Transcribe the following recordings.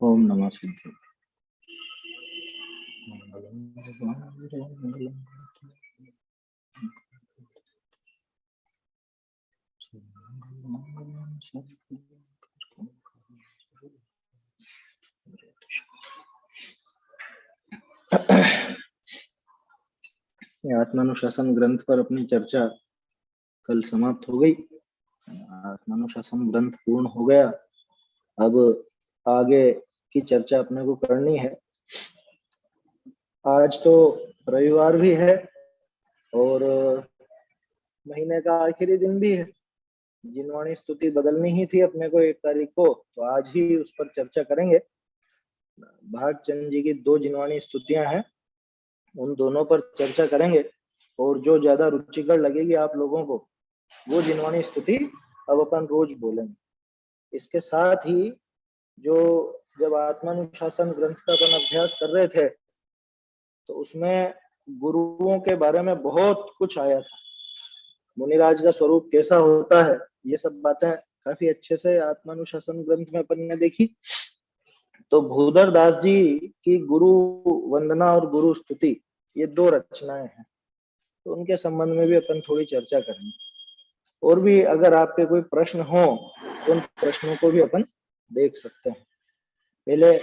ओम नमः सिद्धे। मंगलम भगवान मंगलम आत्मानुशासन ग्रंथ पर अपनी चर्चा कल समाप्त हो गई। आत्मानुशासन ग्रंथ पूर्ण हो गया। अब आगे की चर्चा अपने को करनी है। आज तो रविवार भी है और महीने का आखिरी दिन भी है। जिनवाणी स्तुति बदलनी ही थी अपने को 1 तारीख को, तो आज ही उस पर चर्चा करेंगे। भागचंद जी की 2 जिनवाणी स्तुतियां हैं, उन दोनों पर चर्चा करेंगे और जो ज्यादा रुचिकर लगेगी आप लोगों को वो जिनवाणी स्तुति अब अपन रोज बोलेंगे। इसके साथ ही जो जब आत्मानुशासन ग्रंथ का अपन अभ्यास कर रहे थे तो उसमें गुरुओं के बारे में बहुत कुछ आया था। मुनिराज का स्वरूप कैसा होता है, ये सब बातें काफी अच्छे से आत्मानुशासन ग्रंथ में अपन ने देखी। तो भूधर दास जी की गुरु वंदना और गुरु स्तुति ये 2 रचनाएं हैं, तो उनके संबंध में भी अपन थोड़ी चर्चा करेंगे। और भी अगर आपके कोई प्रश्न हो तो उन प्रश्नों को भी अपन देख सकते हैं। पहले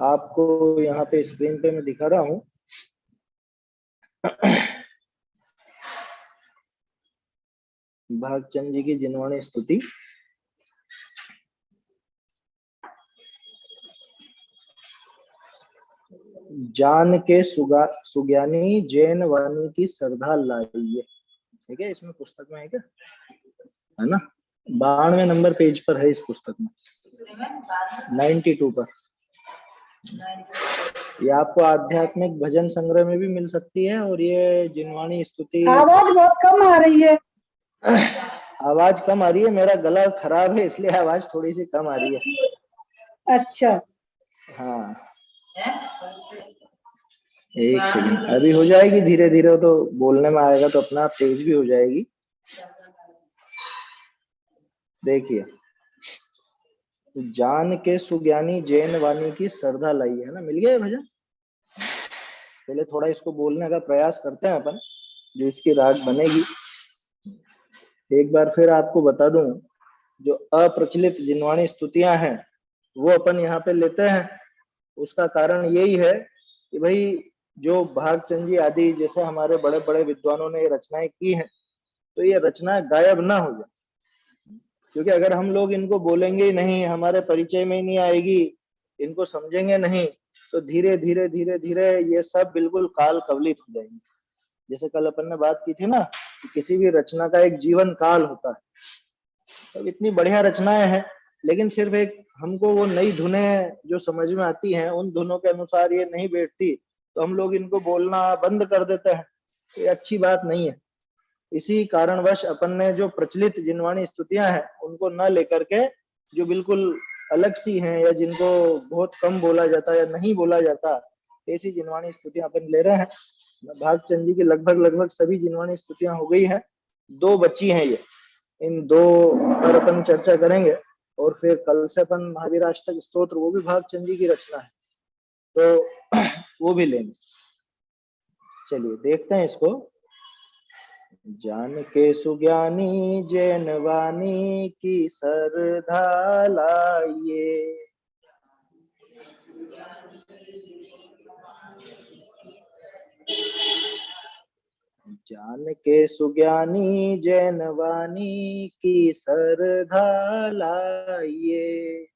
आपको यहाँ पे स्क्रीन पे मैं दिखा रहा हूँ। भागचंद जी की जिनवाणी स्तुति। जान के सुज्ञानी जैन वाणी की श्रद्धा लाइए। ठीक है, इसमें पुस्तक में है क्या, है ना? 92 नंबर पेज पर है इस पुस्तक में, 92 पर। ये आपको आध्यात्मिक भजन संग्रह में भी मिल सकती है। और ये जिनवाणी स्तुति। आवाज बहुत कम आ रही है। आवाज कम आ रही है, मेरा गला खराब है इसलिए आवाज थोड़ी सी कम आ रही है। अच्छा, हाँ, एक सेकंड, अभी हो जाएगी धीरे धीरे, तो बोलने में आएगा तो अपना तेज भी हो जाएगी। देखिए, जान के सुज्ञानी जैन वाणी की श्रद्धा लाई है ना, मिल गया भजन। पहले थोड़ा इसको बोलने का प्रयास करते हैं अपन, जो इसकी राग बनेगी। एक बार फिर आपको बता दूं, जो अप्रचलित जिनवाणी स्तुतियां हैं वो अपन यहाँ पे लेते हैं। उसका कारण यही है कि भाई जो भागचंद जी आदि जैसे हमारे बड़े बड़े विद्वानों ने ये रचनाएं की हैं, तो ये रचनाएं गायब ना हो जाए। क्योंकि अगर हम लोग इनको बोलेंगे ही नहीं, हमारे परिचय में ही नहीं आएगी, इनको समझेंगे नहीं, तो धीरे धीरे धीरे धीरे ये सब बिल्कुल काल कवलित हो जाएंगे। जैसे कल अपन ने बात की थी ना कि किसी भी रचना का एक जीवन काल होता है। तो इतनी बढ़िया रचनाएं हैं, लेकिन सिर्फ एक हमको वो नई धुनें जो समझ में आती हैं उन धुनों के अनुसार ये नहीं बैठती, तो हम लोग इनको बोलना बंद कर देते हैं। ये अच्छी बात नहीं है। इसी कारणवश अपन ने जो प्रचलित जिनवाणी स्तुतियां हैं उनको न लेकर के जो बिल्कुल अलग सी हैं या जिनको बहुत कम बोला जाता है या नहीं बोला जाता, ऐसी जिनवाणी स्तुतियां अपन ले रहे हैं। भागचंद जी की लगभग लगभग सभी जिनवाणी स्तुतियां हो गई हैं, 2 बची हैं ये। इन 2 पर अपन चर्चा करेंगे। और फिर कल से अपन महावीराष्टक स्तोत्र, वो भी भागचंद जी की रचना है, तो वो भी लेंगे। चलिए देखते हैं इसको। जान के सुज्ञानी जैन वाणी की श्रद्धा लाइए। जान के सुज्ञानी जैन वाणी की श्रद्धा लाइए।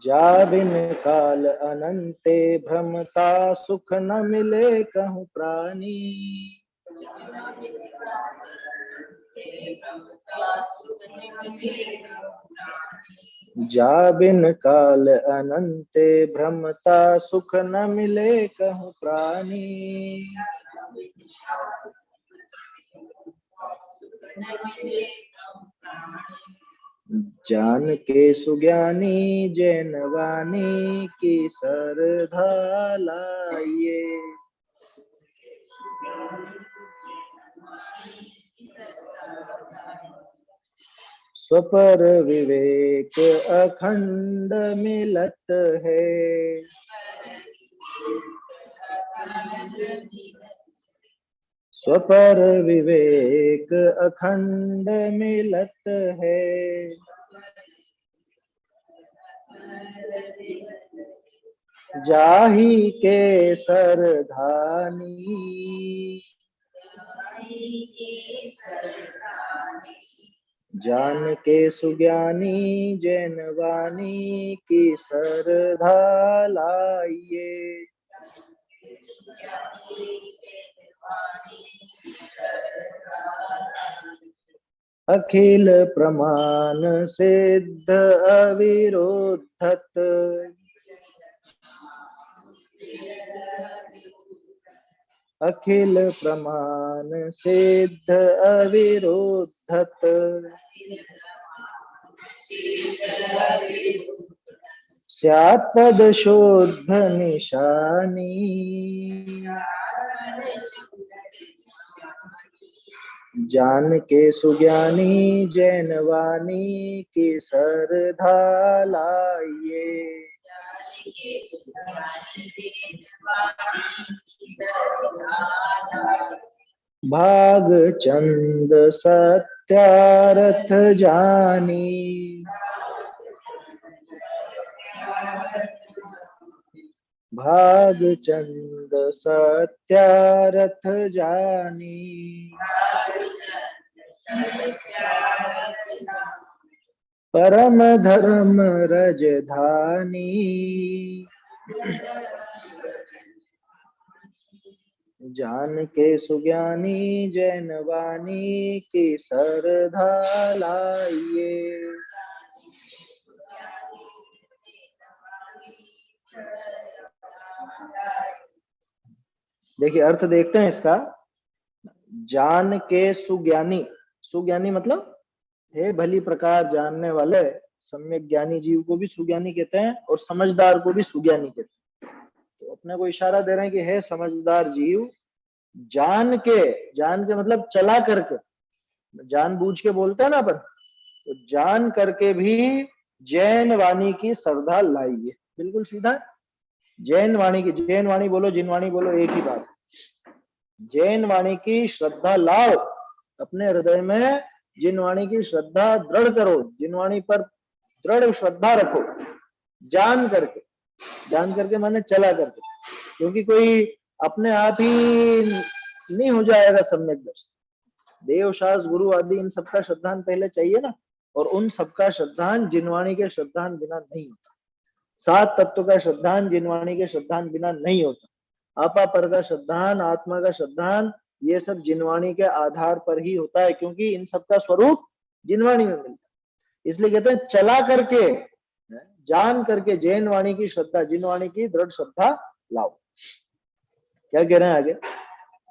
जा बिन काल अनंते भ्रमता सुख न मिले कहूँ प्राणी। जा बिन काल अनंते भ्रमता सुख न मिले कहूँ प्राणी। जान के सुज्ञानी जैन वाणी की श्रद्धा लाइए। स्वपर विवेक अखंड मिलत है। स्वपर विवेक अखंड मिलत है। जाहि के सरधानी जान के सुज्ञानी जैनवानी की सरधा लाइए। अखिल प्रमाण सिद्ध अविरोधत अखिल प्रमाण सिद्ध अविरोधत स्यात् पद शोध निशानी जान के सुज्ञानी जैनवानी की सरधा लाइए। भाग चंद सत्यारथ जानी भाग चंद सत्यारथ जानी परम धर्म रजधानी जान के सुज्ञानी जैनवानी की सरधा लाइए। देखिए अर्थ देखते हैं इसका। जान के सुज्ञानी, सुज्ञानी मतलब है भली प्रकार जानने वाले, सम्यक ज्ञानी जीव को भी सुज्ञानी कहते हैं और समझदार को भी सुज्ञानी कहते हैं। तो अपने को इशारा दे रहे हैं कि है समझदार जीव, जान के मतलब चला करके, जान बूझ के बोलते हैं ना अपन, तो जान करके भी जैन वाणी की श्रद्धा लाइए। बिल्कुल सीधा, जैन वाणी की, जैन वाणी बोलो जिनवाणी बोलो एक ही बात। जैन वाणी की श्रद्धा लाओ अपने हृदय में, जिनवाणी की श्रद्धा दृढ़ करो, जिनवाणी पर दृढ़ श्रद्धा रखो, जान करके माने चला करके, क्योंकि कोई अपने आप ही नहीं हो जाएगा सम्यक दर्शन। देव शास्त्र गुरु आदि इन सबका श्रद्धान पहले चाहिए ना, और उन सबका श्रद्धान जिनवाणी के श्रद्धान बिना नहीं होता। सात तत्व का श्रद्धान जिनवाणी के श्रद्धान बिना नहीं होता। आपा पर का श्रद्धान, आत्मा का श्रद्धान, ये सब जिनवाणी के आधार पर ही होता है, क्योंकि इन सबका स्वरूप जिनवाणी में मिलता है। इसलिए कहते हैं चला करके, जान करके जैन वाणी की श्रद्धा, जिनवाणी की दृढ़ श्रद्धा लाओ। क्या कह रहे हैं आगे?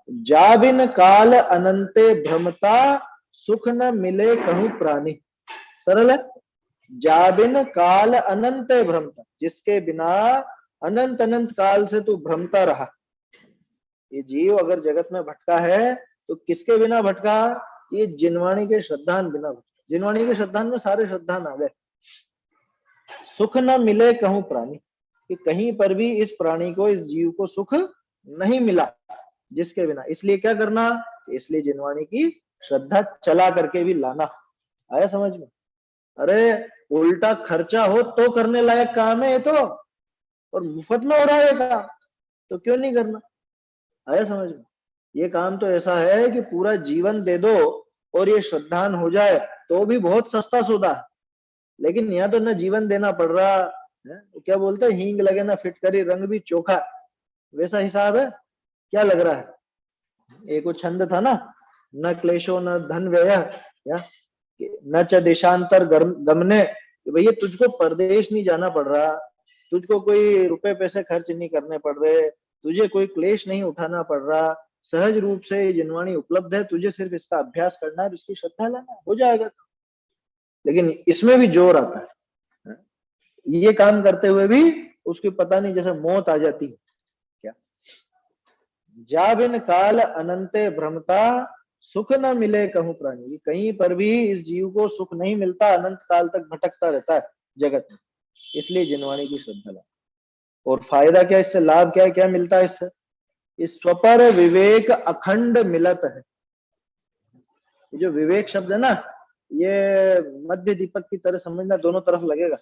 जाबिन काल अनंते भ्रमता सुख न मिले कहूं प्राणी। सरल है। जाबिन काल अनंते भ्रमता, जिसके बिना अनंत अनंत काल से तू भ्रमता रहा। ये जीव अगर जगत में भटका है तो किसके बिना भटका? ये जिनवाणी के श्रद्धान बिना भटका। जिनवाणी के श्रद्धान में सारे श्रद्धान आ गए। सुख न मिले कहूं प्राणी, कि कहीं पर भी इस प्राणी को, इस जीव को सुख नहीं मिला जिसके बिना। इसलिए क्या करना? इसलिए जिनवाणी की श्रद्धा चला करके भी लाना। आया समझ में? अरे उल्टा खर्चा हो तो करने लायक काम है ये तो, और मुफ्त में हो रहा है काम तो क्यों नहीं करना? आया समझ में? ये काम तो ऐसा है कि पूरा जीवन दे दो और ये श्रद्धान हो जाए तो भी बहुत सस्ता सौदा है। लेकिन यहाँ तो ना जीवन देना पड़ रहा है। तो क्या बोलते हैं, हींग लगे ना फिटकरी रंग भी चोखा, वैसा हिसाब है। क्या लग रहा है? एक वो छंद था ना, न क्लेशो न धन व्यय, या न च देशांतर गमने। भैया तुझको परदेश नहीं जाना पड़ रहा, तुझको कोई रुपए पैसे खर्च नहीं करने पड़ रहे, तुझे कोई क्लेश नहीं उठाना पड़ रहा, सहज रूप से जिनवाणी उपलब्ध है, तुझे सिर्फ इसका अभ्यास करना है, इसकी श्रद्धा लाना है, हो जाएगा। लेकिन इसमें भी जोर आता है, ये काम करते हुए भी उसकी पता नहीं जैसे मौत आ जाती है क्या। जाबिन काल अनंते भ्रमता सुख न मिले कहूं प्राणी, कहीं पर भी इस जीव को सुख नहीं मिलता, अनंत काल तक भटकता रहता है जगत में, इसलिए जिनवाणी की श्रद्धा ला। और फायदा क्या, इससे लाभ क्या है, क्या मिलता है इससे? इस स्वपर विवेक अखंड मिलत है। ये जो विवेक शब्द है ना, ये मध्य दीपक की तरह समझना, दोनों तरफ लगेगा,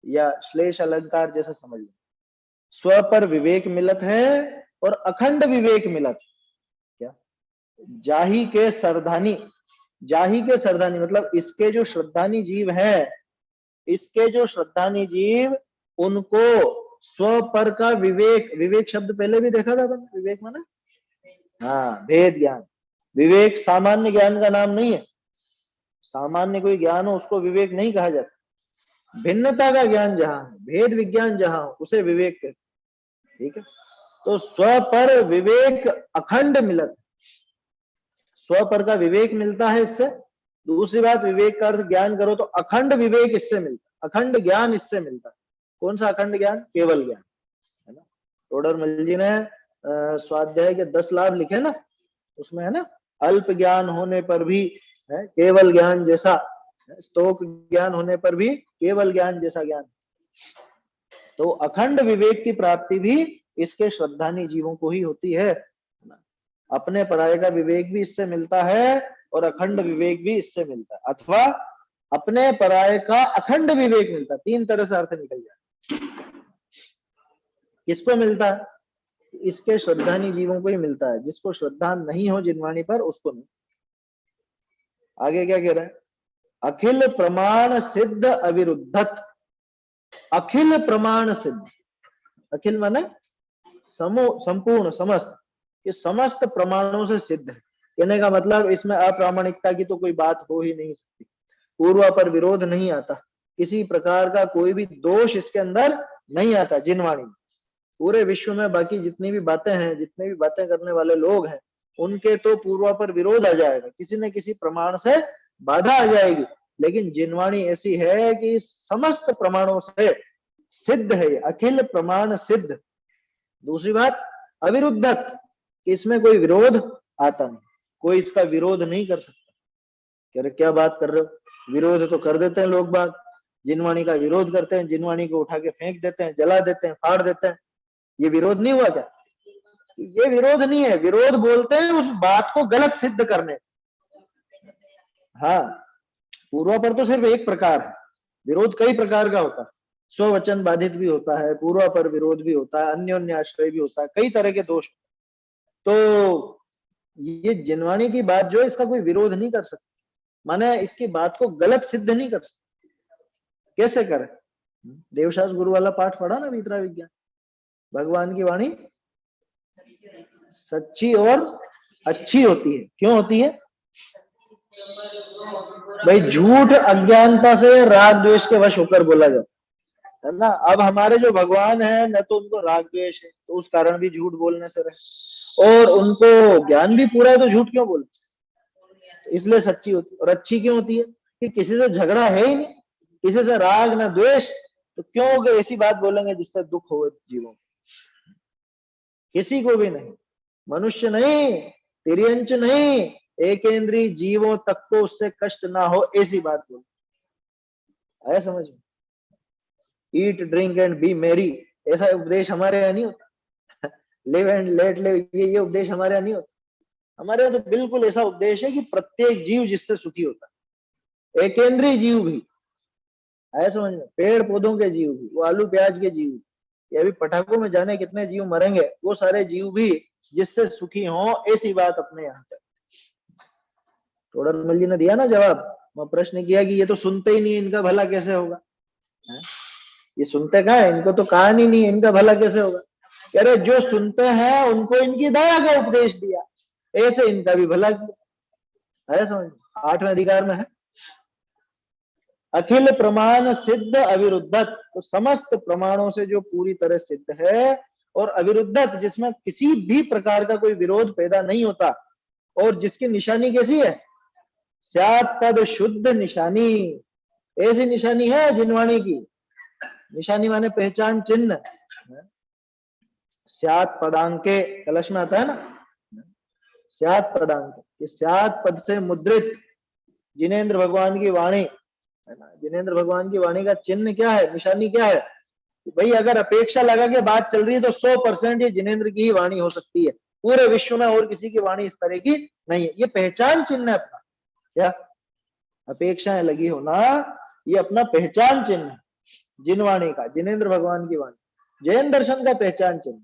या श्लेष अलंकार जैसा समझ लो। स्व पर विवेक मिलत है और अखंड विवेक मिलत। क्या? जाही के सरधानी, जाही के सरधानी मतलब इसके जो श्रद्धानी जीव है, इसके जो श्रद्धानी जीव, उनको स्व पर का विवेक, विवेक शब्द पहले भी देखा था अपन, विवेक माना हाँ भेद ज्ञान। विवेक सामान्य ज्ञान का नाम नहीं है, सामान्य कोई ज्ञान हो उसको विवेक नहीं कहा जाता। भिन्नता का ज्ञान जहां है, भेद विज्ञान जहां हो, उसे विवेक कहते, ठीक है। तो स्व पर विवेक अखंड मिलत, स्व पर का विवेक मिलता है इससे। दूसरी बात, विवेक का अर्थ ज्ञान करो तो अखंड विवेक इससे मिलता, अखंड ज्ञान इससे मिलता। कौन सा अखंड ज्ञान? केवल ज्ञान, है ना। टोडरमल जी ने स्वाध्याय के 10 लाभ लिखे ना, उसमें है ना, अल्प ज्ञान होने पर भी है केवल ज्ञान जैसा, स्तोक ज्ञान होने पर भी केवल ज्ञान जैसा ज्ञान। तो अखंड विवेक की प्राप्ति भी इसके श्रद्धानी जीवों को ही होती है। अपने पराये का विवेक भी इससे मिलता है और अखंड विवेक भी इससे मिलता है, अथवा अपने पराये का अखंड विवेक मिलता है। 3 तरह से अर्थ निकल जाए। किसको मिलता है? इसके श्रद्धानी जीवों को ही मिलता है। जिसको श्रद्धा नहीं हो जिनवाणी पर, उसको नहीं। आगे क्या कह रहा है? अखिल प्रमाण सिद्ध अविरुद्धत, अखिल प्रमाण सिद्ध, अखिल माने संपूर्ण, समस्त, ये समस्त प्रमाणों से सिद्ध है। कहने का मतलब इसमें अप्रामाणिकता की तो कोई बात हो ही नहीं सकती, पूर्वा पर विरोध नहीं आता, किसी प्रकार का कोई भी दोष इसके अंदर नहीं आता जिनवाणी में। पूरे विश्व में बाकी जितनी भी बातें हैं, जितने भी बातें करने वाले लोग हैं, उनके तो पूर्वा पर विरोध आ जाएगा, किसी न किसी प्रमाण से बाधा आ जाएगी। लेकिन जिनवाणी ऐसी है कि समस्त प्रमाणों से सिद्ध है, अखिल प्रमाण सिद्ध। दूसरी बात, अविरुद्धत, इसमें कोई विरोध आता नहीं, कोई इसका विरोध नहीं कर सकता। कह रहे क्या बात कर रहे हो, विरोध तो कर देते हैं लोग बात, जिनवाणी का विरोध करते हैं, जिनवाणी को उठा के फेंक देते हैं, जला देते हैं, फाड़ देते हैं। ये विरोध नहीं हुआ क्या? ये विरोध नहीं है, विरोध बोलते हैं उस बात को गलत सिद्ध करने। हाँ, पूर्वा पर तो सिर्फ एक प्रकार है, विरोध कई प्रकार का होता है। स्ववचन बाधित भी होता है, पूर्वा पर विरोध भी होता है, अन्योन्य आश्रय भी होता है, कई तरह के दोष। तो ये जिनवाणी की बात जो है, इसका कोई विरोध नहीं कर सकता, माने इसकी बात को गलत सिद्ध नहीं कर सकता। कैसे करे? देवशास गुरु वाला पाठ पढ़ा ना, वितरा विज्ञान। भगवान की वाणी सच्ची और अच्छी होती है। क्यों होती है भाई? झूठ अज्ञानता से, राग द्वेष के वश होकर बोला जाता है ना। अब हमारे जो भगवान है, न तो उनको राग द्वेष है, तो उस कारण भी झूठ बोलने से रहे, और उनको ज्ञान भी पूरा है, तो झूठ क्यों बोलते? इसलिए सच्ची होती है। और अच्छी क्यों होती है? कि किसी से झगड़ा है ही नहीं, किसी से राग न द्वेष, तो क्यों ऐसी बात बोलेंगे जिससे दुख हो जीवों को? किसी को भी नहीं, मनुष्य नहीं, तिर्यंच नहीं, एकेंद्रीय जीवों तक को उससे कष्ट ना हो, ऐसी बात बोल। आया समझ में? ईट ड्रिंक एंड बी मेरी, ऐसा उपदेश हमारे यहाँ नहीं होता। लिव एंड लेट लिव, ये उपदेश हमारे यहाँ नहीं होता। हमारे यहाँ तो बिल्कुल ऐसा उपदेश है कि प्रत्येक जीव जिससे सुखी होता है, एकेंद्रीय जीव भी। आया समझ में? पेड़ पौधों के जीव भी, वो आलू प्याज के जीव, ये अभी पटाखों में जाने कितने जीव मरेंगे, वो सारे जीव भी जिससे सुखी हो, ऐसी बात अपने यहाँ पे। टोडरमल जी ने दिया ना जवाब, मैं प्रश्न किया कि ये तो सुनते ही नहीं, इनका भला कैसे होगा? है? ये सुनते कहाँ है? इनको तो कहानी नहीं है, इनका भला कैसे होगा? कह रहे जो सुनते हैं उनको इनकी दया का उपदेश दिया, ऐसे इनका भी भला किया। है समझ? 8वें अधिकार में है, अखिल प्रमाण सिद्ध अविरुद्धत, तो समस्त प्रमाणों से जो पूरी तरह सिद्ध है, और अविरुद्धत, जिसमें किसी भी प्रकार का कोई विरोध पैदा नहीं होता, और जिसकी निशानी कैसी है? स्यात् पद शुद्ध निशानी, ऐसी निशानी है जिनवाणी की। निशानी माने पहचान चिन्ह। स्यात् पदांके, कलश में आता है ना, स्यात् पदांक, ये स्यात् पद से मुद्रित जिनेंद्र भगवान की वाणी है ना। जिनेंद्र भगवान की वाणी का चिन्ह क्या है, निशानी क्या है? भाई अगर अपेक्षा लगा के बात चल रही है तो 100% ये जिनेंद्र की ही वाणी हो सकती है, पूरे विश्व में और किसी की वाणी इस तरह की नहीं है। ये पहचान चिन्ह है अपना, क्या अपेक्षाएं लगी हो ना, ये अपना पहचान चिन्ह है जिनवाणी का, जिनेंद्र भगवान की वाणी जैन दर्शन का पहचान चिन्ह।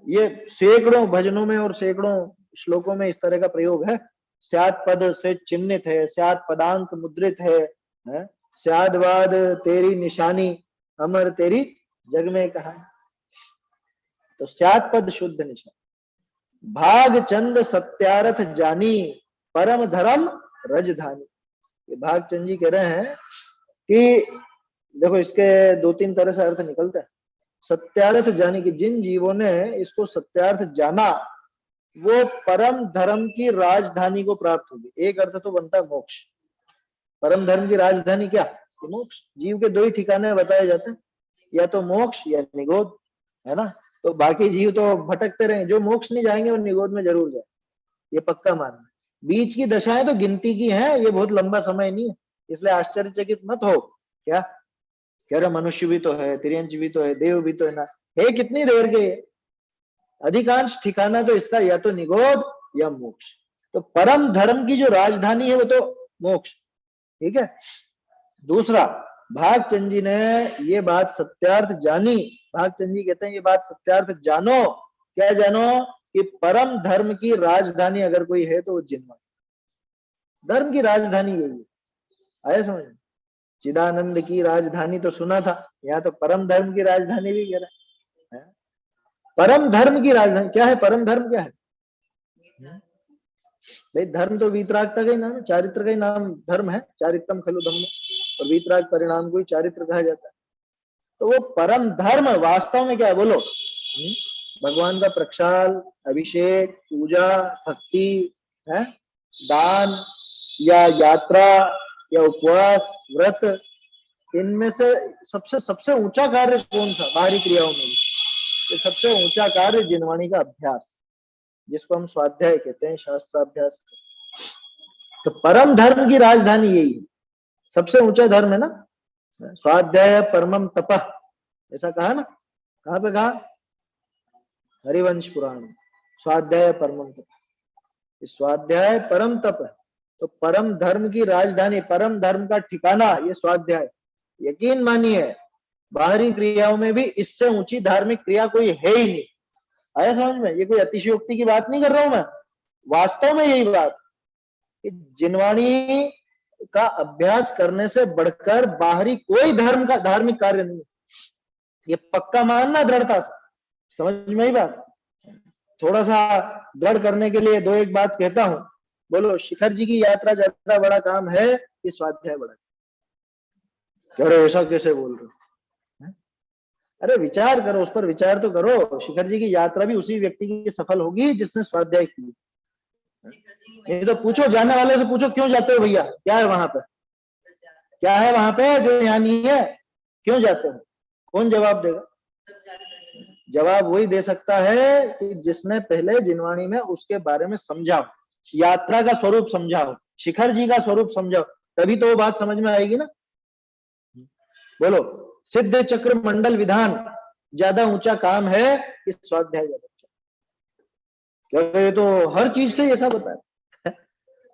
ये सैकड़ों भजनों में और सैकड़ों श्लोकों में इस तरह का प्रयोग है। स्यात् पद से चिन्हित है, स्यात् पदांक मुद्रित है? स्याद्वाद तेरी निशानी, अमर तेरी जग में कहा। तो स्यात् पद शुद्ध निशानी। भाग चंद सत्यारथ जानी, परम धर्म रजधानी। ये भागचंद जी कह रहे हैं कि देखो इसके दो तीन तरह से अर्थ निकलते हैं। सत्यार्थ जानी कि जिन जीवों ने इसको सत्यार्थ जाना वो परम धर्म की राजधानी को प्राप्त होगी। एक अर्थ तो बनता है मोक्ष। परम धर्म की राजधानी क्या? मोक्ष। जीव के दो ही ठिकाने बताए जाते हैं, या तो मोक्ष या निगोद, है ना। तो बाकी जीव तो भटकते रहे, जो मोक्ष नहीं जाएंगे वो निगोद में जरूर जाए, ये पक्का मानना। बीच की दशाएं तो गिनती की हैं, ये बहुत लंबा समय नहीं है, इसलिए आश्चर्यचकित मत हो। क्या कह रहे, मनुष्य भी तो है, तिर्यंच भी तो है, देव भी तो है ना, है कितनी देर के। अधिकांश ठिकाना तो इसका या तो निगोद या मोक्ष। तो परम धर्म की जो राजधानी है वो तो मोक्ष, ठीक है। दूसरा, भागचंद जी ने ये बात सत्यार्थ जानी। भागचंद जी कहते हैं ये बात सत्यार्थ जानो। क्या जानो? कि परम धर्म की राजधानी अगर कोई है तो वो जिनवाणी। धर्म की राजधानी यही है, आया समझ में? चिदानंद की राजधानी तो सुना था, यहाँ तो परम धर्म की राजधानी भी कह रहा है। परम धर्म की राजधानी क्या है? परम धर्म क्या है भाई? धर्म तो वीतरागता का ही नाम है, चारित्र का ही नाम धर्म है। चारित्रम खलु धम्म, और वीतराग परिणाम को ही चारित्र कहा जाता है। तो वो परम धर्म वास्तव में क्या है बोलो? भगवान का प्रक्षाल, अभिषेक, पूजा, भक्ति है, दान या यात्रा या उपवास, व्रत, इनमें से सबसे ऊंचा कार्य कौन सा? बाहरी क्रियाओं में तो सबसे ऊंचा कार्य जिनवाणी का अभ्यास, जिसको हम स्वाध्याय कहते हैं, शास्त्राभ्यास। तो परम धर्म की राजधानी यही है, सबसे ऊंचा धर्म है ना। स्वाध्याय परमम तपः, ऐसा कहा ना। कहाँ पे कहा? हरिवंश पुराण, स्वाध्याय परमम तपः। स्वाध्याय परम तप है। तो परम धर्म की राजधानी, परम धर्म का ठिकाना ये स्वाध्याय। यकीन मानिए बाहरी क्रियाओं में भी इससे ऊंची धार्मिक क्रिया कोई है ही नहीं। आया समझ में? ये कोई अतिशयोक्ति की बात नहीं कर रहा हूं मैं, वास्तव में यही बात कि जिनवाणी का अभ्यास करने से बढ़कर बाहरी कोई धर्म का धार्मिक कार्य नहीं है। ये पक्का मानना दृढ़ता से, समझ में ही बात। थोड़ा सा दृढ़ करने के लिए दो एक बात कहता हूं। बोलो, शिखर जी की यात्रा ज्यादा बड़ा काम है कि स्वाध्याय बड़ा? कह रहे ऐसा कैसे बोल रहे हो? अरे विचार करो, उस पर विचार तो करो। शिखर जी की यात्रा भी उसी व्यक्ति की सफल होगी जिसने स्वाध्याय की। नहीं तो पूछो, जाने वाले से पूछो क्यों जाते हो भैया, क्या है वहां पे, क्या है वहां पे जो यहाँ नहीं है, क्यों जाते हो? कौन जवाब देगा? जवाब वही दे सकता है कि जिसने पहले जिनवाणी में उसके बारे में समझा हो, यात्रा का स्वरूप समझा हो, शिखर जी का स्वरूप समझा हो, तभी तो वो बात समझ में आएगी ना। बोलो, सिद्ध चक्र मंडल विधान ज्यादा ऊंचा काम है इस स्वाध्याय का बच्चा? क्योंकि तो हर चीज से ऐसा बताया,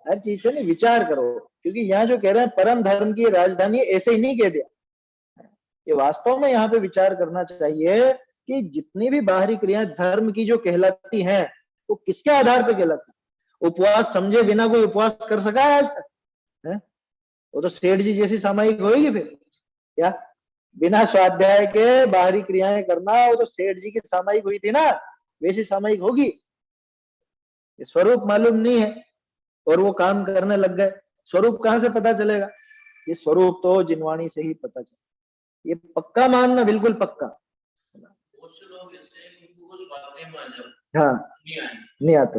हर चीज से नहीं, विचार करो। क्योंकि यहाँ जो कह रहे हैं परम धर्म की राजधानी, ऐसे ही नहीं कह दिया, ये वास्तव में यहाँ पे विचार करना चाहिए कि जितनी भी बाहरी क्रियाएं धर्म की जो कहलाती हैं वो किसके आधार पे कहलाती है? उपवास समझे बिना कोई उपवास कर सका है आज तक? है वो तो सेठ जी जैसी सामयिक होगी फिर क्या? बिना स्वाध्याय के बाहरी क्रियाएं करना, वो तो सेठ जी की सामयिक हुई थी ना, वैसी सामयिक होगी। स्वरूप मालूम नहीं है और वो काम करने लग गए। स्वरूप कहां से पता चलेगा? ये स्वरूप तो जिनवाणी से ही पता चले, ये पक्का मानना, बिल्कुल पक्का। हाँ, नहीं आते,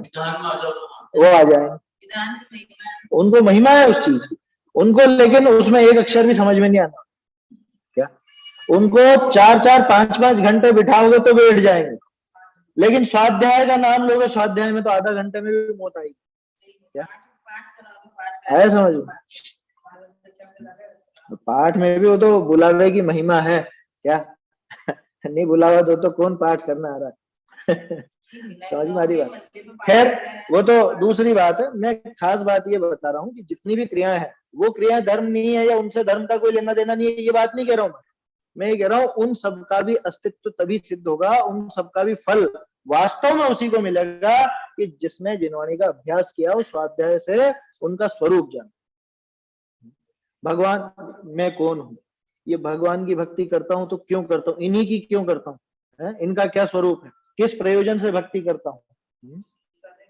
वो आ जाए, उनको महिमा है उस चीज की, उनको, लेकिन उसमें एक अक्षर भी समझ में नहीं आता। क्या उनको 4-4, 5-5 घंटे बिठाओगे तो बैठ जाएंगे, लेकिन स्वाध्याय का नाम लोगे, स्वाध्याय में तो आधा घंटे में भी मौत आएगी। क्या है समझ में? पाठ में भी वो तो बुलावे की महिमा है क्या? नहीं बुलावा तो कौन पाठ करना आ रहा है? समझ में आ रही बात? खैर वो तो दूसरी बात है। मैं खास बात ये बता रहा हूँ कि जितनी भी क्रियाएं हैं वो क्रियाएं धर्म नहीं है या उनसे धर्म का कोई लेना देना नहीं है, ये बात नहीं कह रहा हूँ मैं ये कह रहा हूँ उन सबका भी अस्तित्व तभी सिद्ध होगा, उन सबका भी फल वास्तव में उसी को मिलेगा कि जिसने जिनवाणी का अभ्यास किया उस स्वाध्याय से उनका स्वरूप जान। भगवान मैं कौन हूँ, ये भगवान की भक्ति करता हूँ तो क्यों करता हूँ, इन्हीं की क्यों करता हूँ, इनका क्या स्वरूप है, किस प्रयोजन से भक्ति करता हूँ।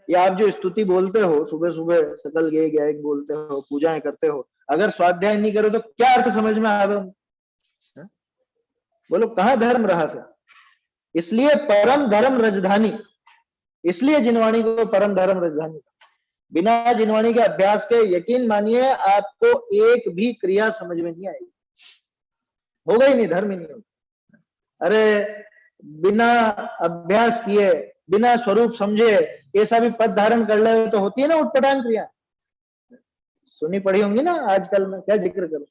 ये आप जो स्तुति बोलते हो सुबह सुबह, सकल गे गायक बोलते हो, पूजाएं करते हो, अगर स्वाध्याय नहीं करो तो क्या अर्थ समझ में आवे? बोलो कहाँ धर्म रहा फिर? इसलिए परम धर्म राजधानी, इसलिए जिनवाणी को परम धर्म राजधानी। बिना जिनवाणी के अभ्यास के यकीन मानिए आपको एक भी क्रिया समझ में नहीं आएगी, होगा ही नहीं, धर्म ही नहीं होगा। अरे बिना अभ्यास किए, बिना स्वरूप समझे ऐसा भी पद धारण कर ले तो होती है ना उटपटांग क्रिया, सुनी पड़ी होंगी ना आजकल में, क्या जिक्र करो।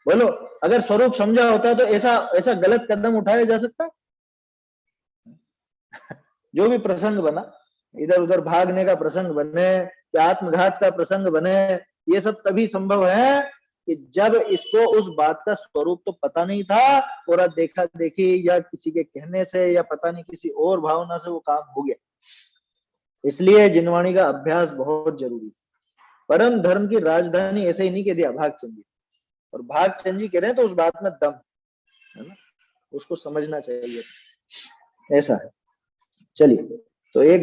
बोलो अगर स्वरूप समझा होता तो ऐसा ऐसा गलत कदम उठाया जा सकता? जो भी प्रसंग बना, इधर उधर भागने का प्रसंग बने या आत्मघात का प्रसंग बने, ये सब तभी संभव है कि जब इसको उस बात का स्वरूप तो पता नहीं था और देखा देखी या किसी के कहने से या पता नहीं किसी और भावना से वो काम हो गया। इसलिए जिनवाणी का अभ्यास बहुत जरूरी। परम धर्म की राजधानी ऐसे ही नहीं कह दिया भागचंदी, और भागचंदी कह रहे हैं तो उस बात में दम है ना, उसको समझना चाहिए, ऐसा है। चलिए तो एक